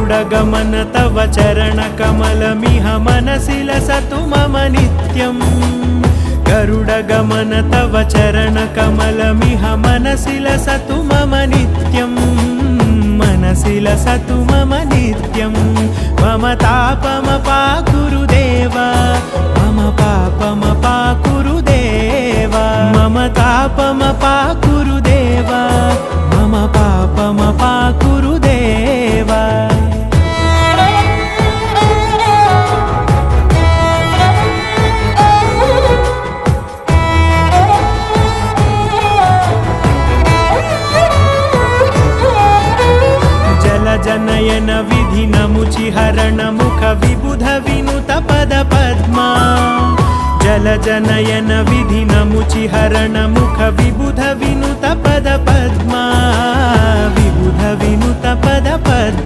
गरुडगमन तव चरणकमलमिह मनसि लसतु मम नित्यम् गरुडगमन तव चरणकमलमिह मनसि लसतु मम नित्यम् मनसि लसतु मम नित्यम् मम तापमपाकुरु देव मम पापमपाकुरु देव मम तापमपाकुरु देव मम पापमपाकुरु देव जनयन विधिनमुचिहरण मुख विबुध विनुत पद पद्मा जल जनयन विधिनमुचिहरण मुख विबुध विनुत पद पद्मा विबुध विनुत पद पद्मा